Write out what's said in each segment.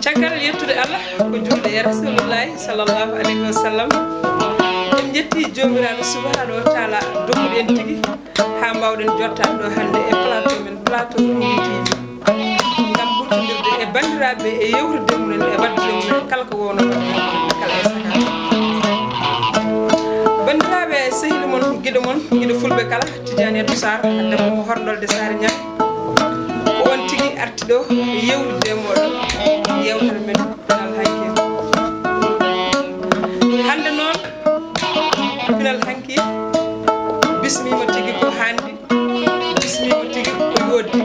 caggal yettude Allah ko julde e rasulullahi sallallahu alayhi wa sallam en jetti jomiraɗo subhanahu wa taala dokkuɗen tigi ha mbawɗen jottade ɗo hande e plateau men plateau TV ngam ɓurtodirde e bandiraɓe e yewtude mumen e waddude mumen kala ko wonno kala e saka bandiraɓe sehili mon guiɗo mon guiɗo fulɓe kala Tidiane Yattou Sarr debbo horɗolde Sare Ñam ko on tigi arti ɗo yewtude moɗon yewtere men pinal hanki hande noon pinal hanki bismima tigi ko handi bismima tigi ko yoddi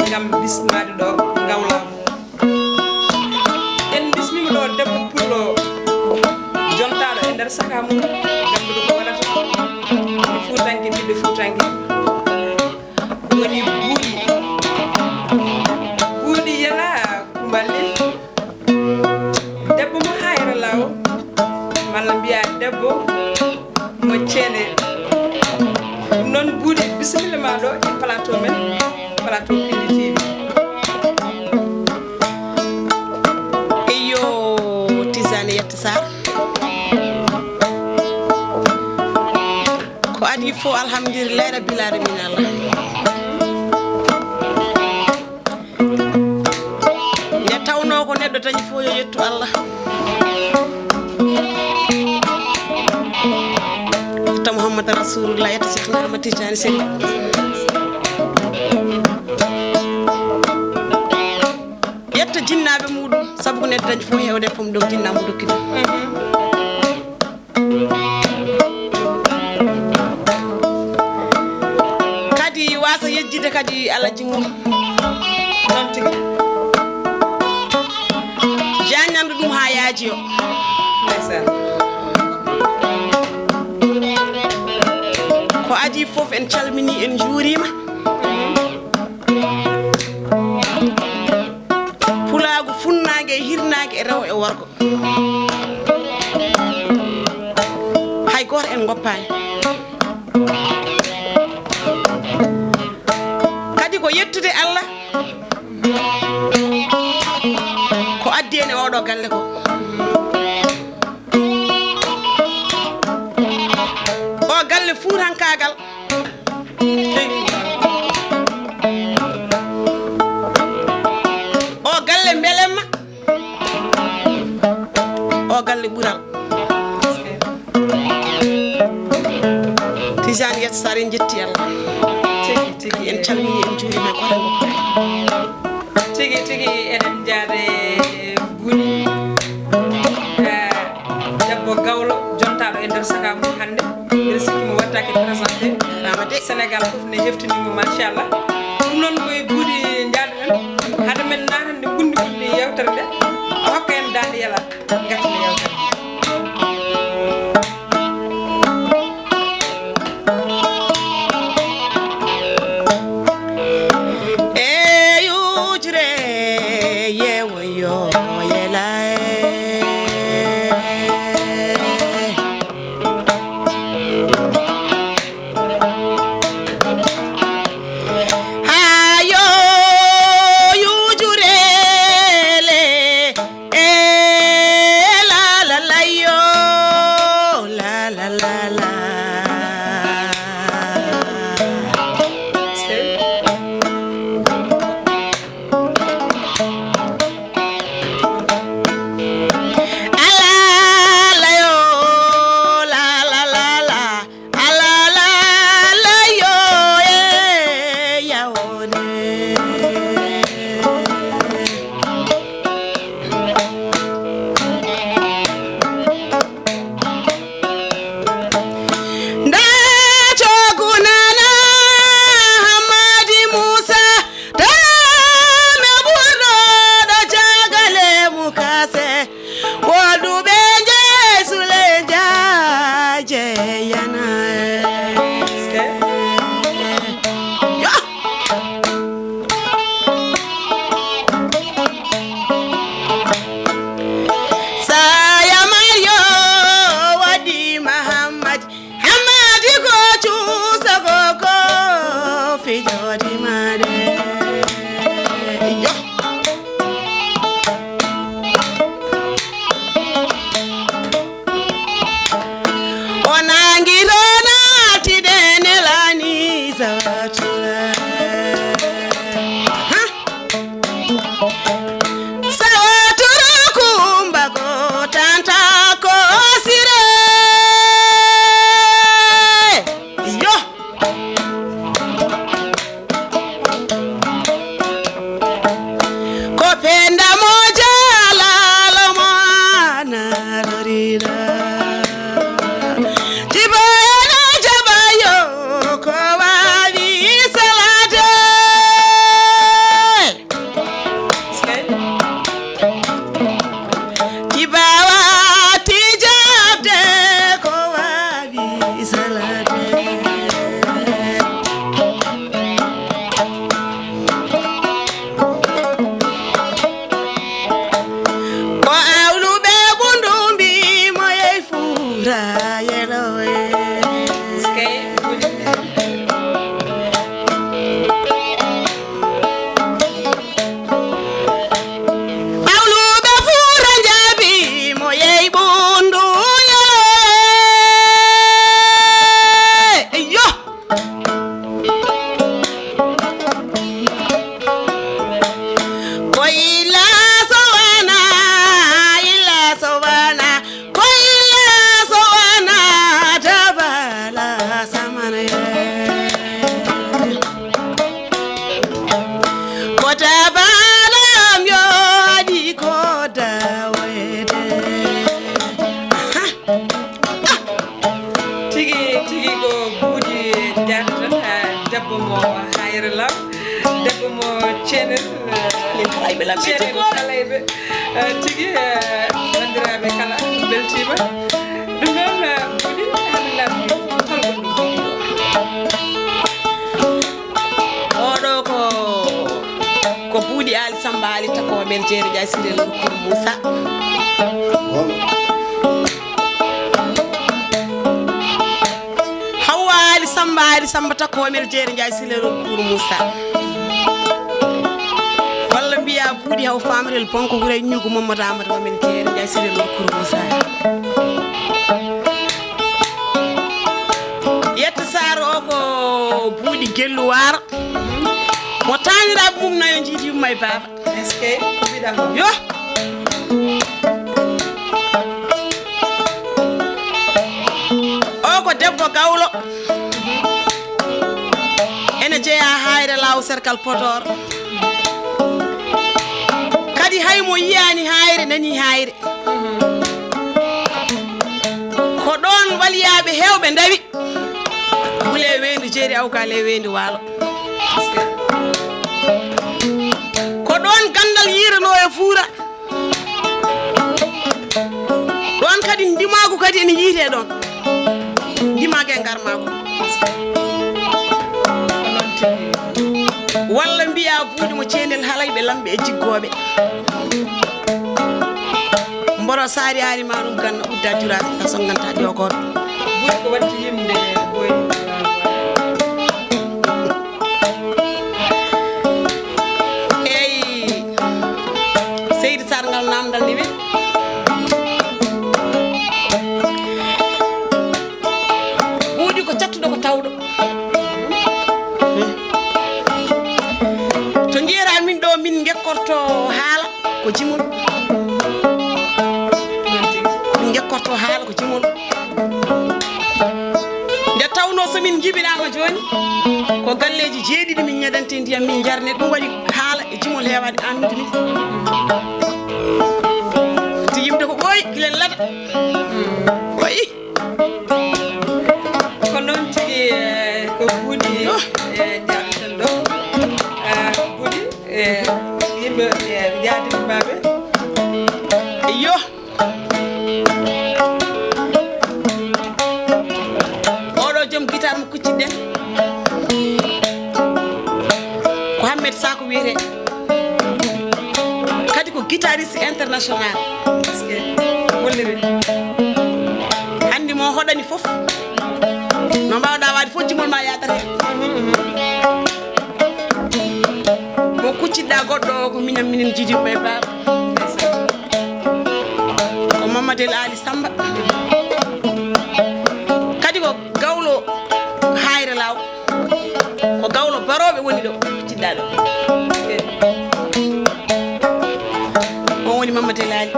ngam bismade ɗo gawlamo en bismima ɗo debbo pullo jontaɗo e nder saka mum ganduɗo ko waɗata no fuutanke ɓiɓɓe fuutanke woni buuɗi yala kumballi debbo mo hayra law malla mbiya debbo mo ceene ɗum noon buuɗi bisimilla ma ɗo e plateau men plateau Pindi TV eyo Tidiane Yattou Sarr ko adi fof alhamdulillahi rabbil alamin Allah nde tawno ko neɗɗo tañi fof yo yettu Allah yetta Mouhammad Rasulullah yetta Cheikhna Ahmad Tidiane Sy yetta jinnaɓe muɗum saabu ko neɗɗo dañi fof hewde fom ɗo jinnamo dokkide kadi wasa yejjide kadi alaji mum noon tigi jaññamde ɗum ha yaaji o ndeysan ko adi fof en calmini en juurima pulagu funnague e hirnague e rewo e worgo hay goto en goppani kadi ko yettude Allah ko addi en e oɗo galle ko o galle fuutankagal o galle belemma o galle ɓuural Tidiane Yattou Sarr en jetti Allah tigi tigi en calmini en juurima ko tan goppani tigi tigi eɗen jaade buuɗi debbo gawlo jontaɗo e nder saka mum hande mbiɗa sikki mo wattake présenté ramade Sénégal fof ne heftinimo machallah ɗum noon koye buuɗi jaaɗo en hade men natande ɓundi yewtere nde o hokka en dande yala gatine yewtere ceeɗen halayɓe lamɓe ceeɗen jikkoɓe halayɓe tigi bandiraɓe kala beltima ɗum noon buuɗi hande lamdi holgon ɗum buuɗi oɗo ko buuɗi Ali Samba Ali Tako men jeeri Ndiaye Sirel Kour Moussa Hawa Ali Samba Tako men jeeri Ndiaye Sirel Kour Moussa walla mbiya buuɗi haw famrel bonko huray ñugo Mamadou Amadou men jeeri Ndiaye Sirel Kour Moussa yetta sar o ko buuɗi gellu waro mo taaniraɓe mum nayo jiidi yumma e baba est ce que ko mbiɗa ko yo o ko debbo gawlo ene jeeya hayre law cercal Podor kadi haymo yiyani hayre nani hayre ko ɗon waliyaɓe hewɓe dawi wule wendu jeeri awkale wendu walo ko ɗon gandal yirano e fuura ɗon kadi ndimagu kadi ene yiite ɗon ndimage e garmako walla mbiya buuɗi mo ceendel halayɓe lamɓe e jiggoɓe mboro saari ari ma ɗum ganna udda jurade ta songanta ƴogoɓe buuɗi ko watti yimde boy sargal namdal ni wi buuɗi ko cattuɗo ko tawɗo to jeera min ɗo min gekkorto haala ko jimol min gekkorto haala ko jimol nde tawno somin jibinama joni ko galleji jeeɗiɗi min ñadante ndiyam min jarne ɗum waɗi haala e jimol heewade annude min yimde ko ɓooyi gilen lada oyi ko noon tigi ko buuɗi jaɓeten ɗo buuɗi yimɓe jaadimmaɓe yo oɗo joom guitare mo kucciɗen ko Hammed Sako wiyete kadi ko guitariste international handi mo hoɗani fof no mbawɗa wade fof jimol ma yadata mo kucciɗɗa goɗɗo o ko minen jiidiɓe e baba ko Mamadou Ali Samba kadi ko gawlo hayre law ko gawlo baroɓe woni ɗo kucciɗɗa ɗo on woni Mamadou Ali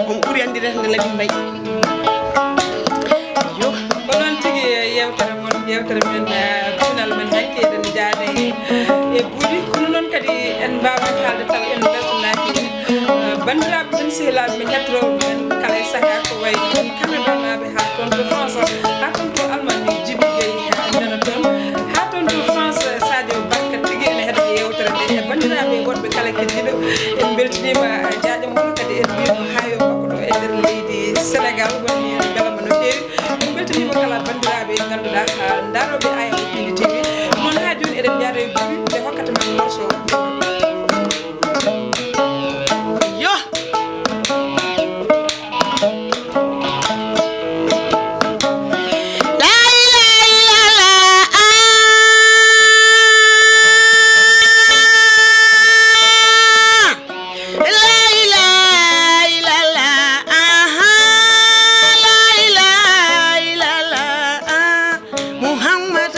on ɓuuri andirede nde Labi Mbaye yo ko noon tigi yewtere men pinal men hanki eɗen jaade e buuɗi kono noon kadi en mbawa haalde taw en beltanaki bandiraɓe men sehilaɓe men hetoroɓe men kala e saaha ko wayi ɗon Canada naɓe ha toon to France ha toon to Allemagne Djiby Gueye nana toon ha toon to France Sadio Bakka tigi ene heeɗa yewtere nde e bandiraɓe wonɓe kala keddiɗo en beltanima jaajam hono kadi en mbiyamo ha yo makko ɗo e nder leydi Sénégal woni belama no fewi en beltanima kala bandiraɓe ganduɗa daroɓe ayaw Pili TV noon ha joni eɗen jaara e buuɗi nde hokkata men morceau yo Muhammad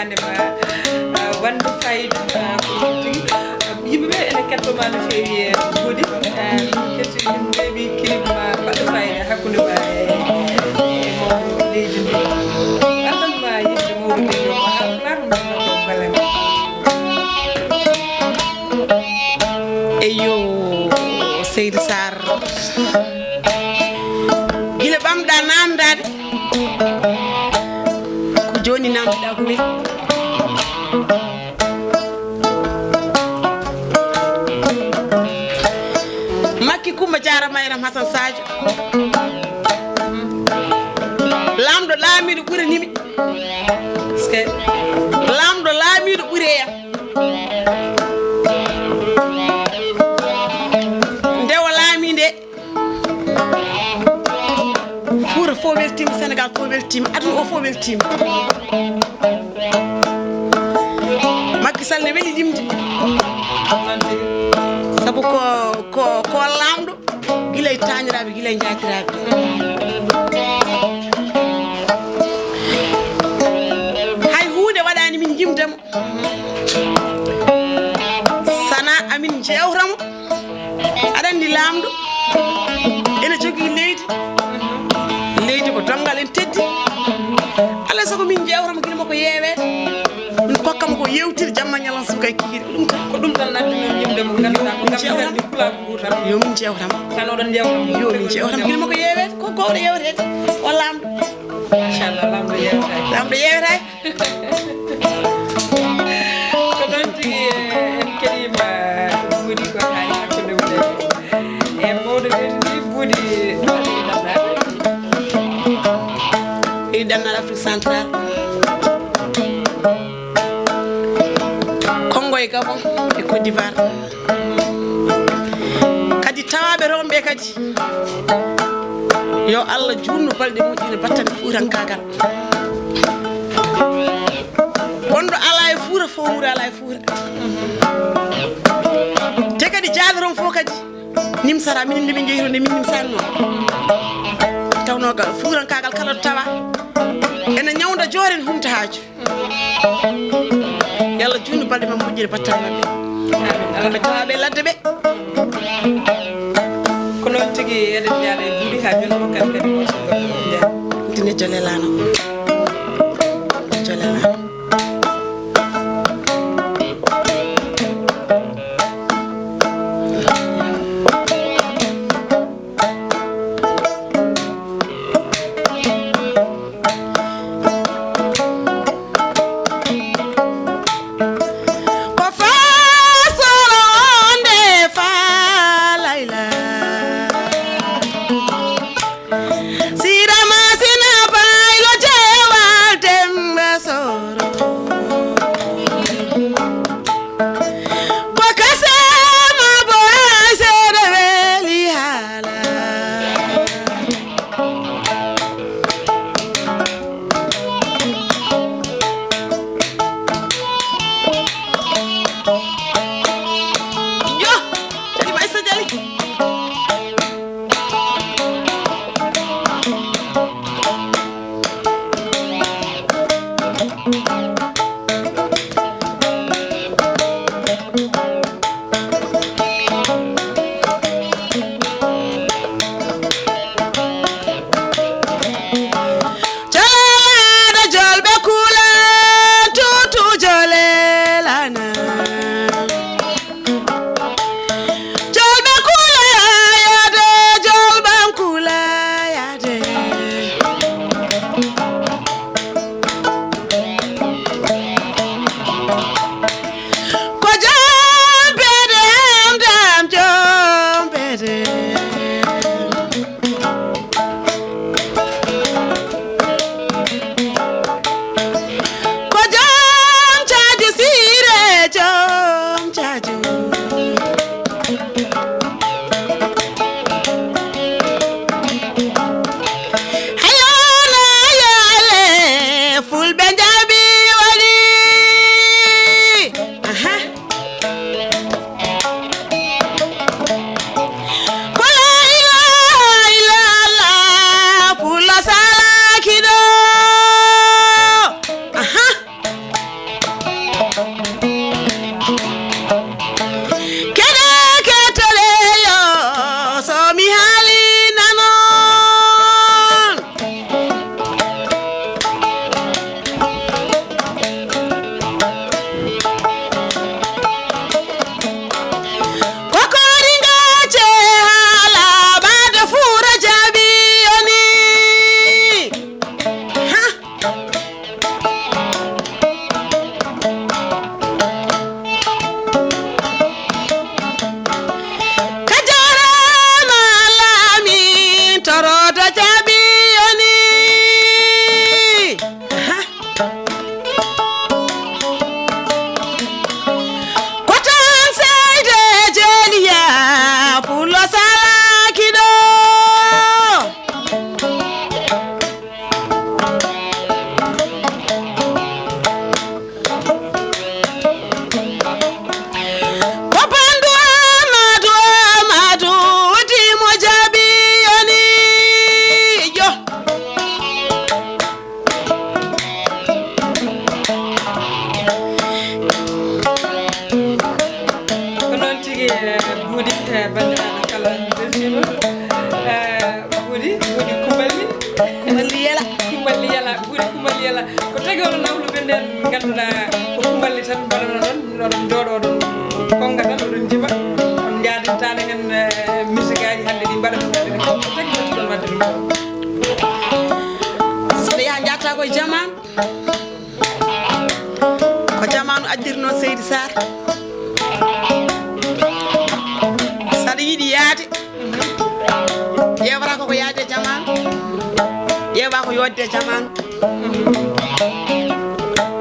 yande ma wande fayida ko tigi yimɓe ene kettoma no feewi Body ketti yimɓe ɓe clip ma baɗa fayida hakkude ma mo leydi ndi andan ma yimɓe mawɗo ɓe yo ma haklar ma ko balem eyo Seydou Sarr gila ɓamɗa namdade ko joni namdiɗa ko weli makki Coumba Diarra Mayram Hassane Sadio lamɗo laamiɗo ɓuranimi lamɗo laamiɗo ɓureyam ndewa laami nde Fouta fof weltima Sénégal fof weltima aduna o fof weltima Macky Sall ne weeli limde sabu ko lamɗo gila e tañiraɓe gila e jatiraɓe hay hunde waɗani min jimdemo sana amin jewtamo aɗa andi lamɗo ene jogui leydi ko dongal en teddi alay sago min jewtamo guila makko yeewe min kokkamo ko yewtide jamma ñalan suka e kikiɗe ko ɗum tan nadde min yimde mo ganduɗa ko gam pulaar guutam yo min jewtamo tan oɗon jewtamo yo min jewtamo guila makko yeewede ko gowɗo yewtede o lamɗo machallah lamɗo yewtaki lamɗo yewetaki ko ɗon tigi en keɗima Body ko haali hakkude wude e mawɗo ɓen ndi Body ɗum e dannal Afrique central Congo e Gabon e Côte d'Ivoire kadi tawaɓe romɓe kadi yo Allah junnu balɗe moƴƴine battane fuurankagal wonɗo ala e Fouta fo wuro ala e Fouta te kadi jaadaron fof kadi nimsata minen nde min jeeyi to nde min nimsani noon tawnogal fuurankagal kala ɗo tawa ene ñawda jooren humta haaju yalla junnu balɗe mam moƴƴire battane mabɓe tawaɓe ladde ɓe ko noon tigi eɗen jaada e Body ha joni hokkat kadi ko dine jolelano jolelano enen ganduɗa ko kumballi tan mbaɗana ɗon oɗon jooɗo ɗon konga tan oɗon jima on jaadintano hen musique aji hande ɗi mbaɗa ɗum hande ɗi ko tagi ɗon wadde ɗum saɗa yaha jatta koye jaman ko jamanu addirno Seydi Sarr saɗa yiiɗi yaade ƴewata koko yaade jamanu ƴeewa ko yodde jamanu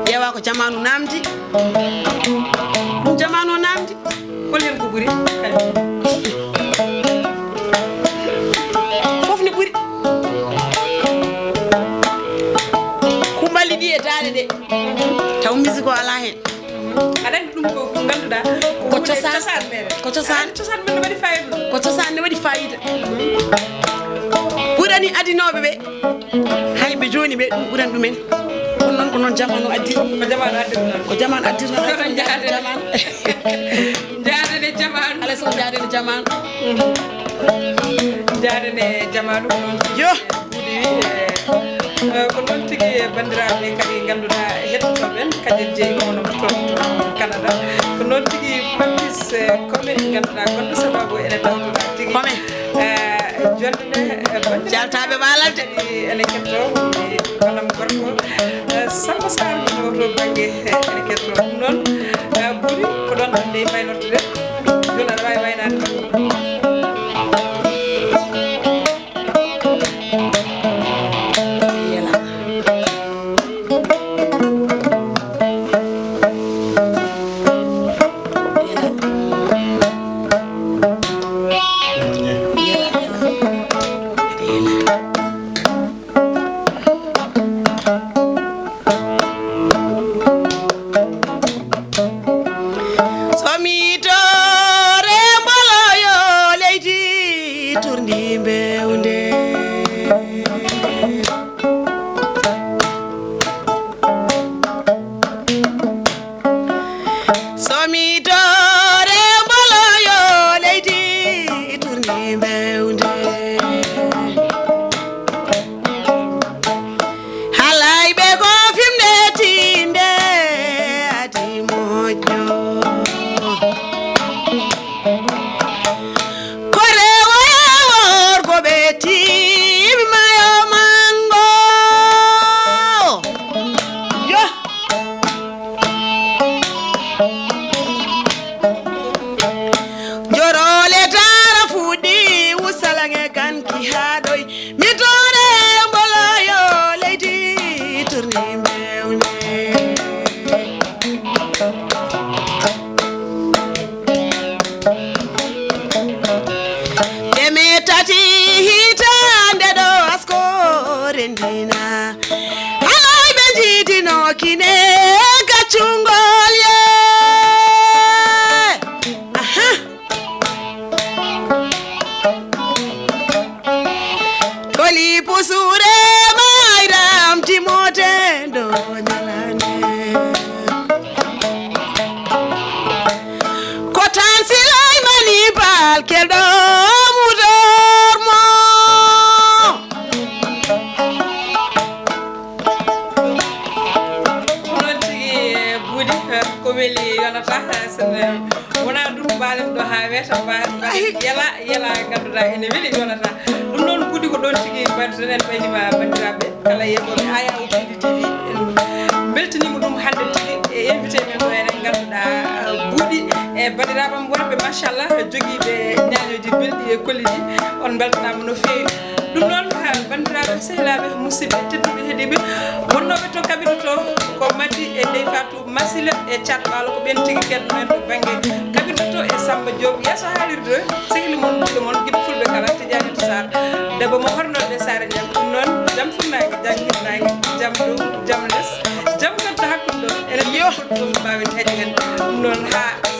ƴeewa ko jamanu namdi ɗum jamanu o namdi hol hen ko ɓuuri fof ne ɓuuri kumballi ɗi e daaɗe ɗe taw musique o ala hen aɗa andi ɗum ko ganduɗa ko cosaan meɗen ko cosaan cosaan men ne waɗi fayida ko cosaan ne waɗi fayida ɓurani adinoɓe ɓe hayɓe joni ɓe ɗum ɓurani ɗumen kono noon ko noon jamanu addi ko jamanu addirno ko jamanu addirno oɗon jaadene jamanu alay soko jaadene jamanu jaadene jamanu ko noon yo ɓuuɗi ko noon tigui bandiraɓe kadi ganduɗa hettotoɓen kadi jeeyi mono toon Canada ko noon tigui Papis Kome ganduɗa gonɗo sababu ene tawtoɗa tigui Kome jonde jaltaɓe walalde ene ketto honam gorko Samba Sarr no to banggue ene ketto ɗum noon ɓuuri ko ɗon hande maynortoɗe joni aɗa wawi waynade yala ganduɗa ene weeli yonata ɗum noon ɓuuɗi ko ɗon tigui badduɗen ɓaynima bandiraɓe kala yeɓoɓe aya Opendu TV beltanima ɗum hande tigui e invité men ɗo enen ganduɗa ɓuuɗi e bandiraɓam wonɓe machallah joguiɓe ñañoji belɗi e kolliɗi on beltanama no fewi ɗum noon bandiraɓe sehlaɓe musidɓe tedduɓe heeɗiɓe wonnoɓe to kaɓito to ko Madi e Ndeye Fatou Masila e Thiat Walo ko ɓen tigui ketɗumen to banggue kaɓito to e Samba Diop yesso haalirde sehli moon ɓuuɗe moon guiɗo fulɓe kala Tidiane Sarr debbo mo hornoɗe Sara Diam ɗum noon jaam funnaki jaam hirnaki jaam dow jaam less jaam gadda hakkude ɗo enen yo ɗum mbawen heeƴa hen ɗum noon ha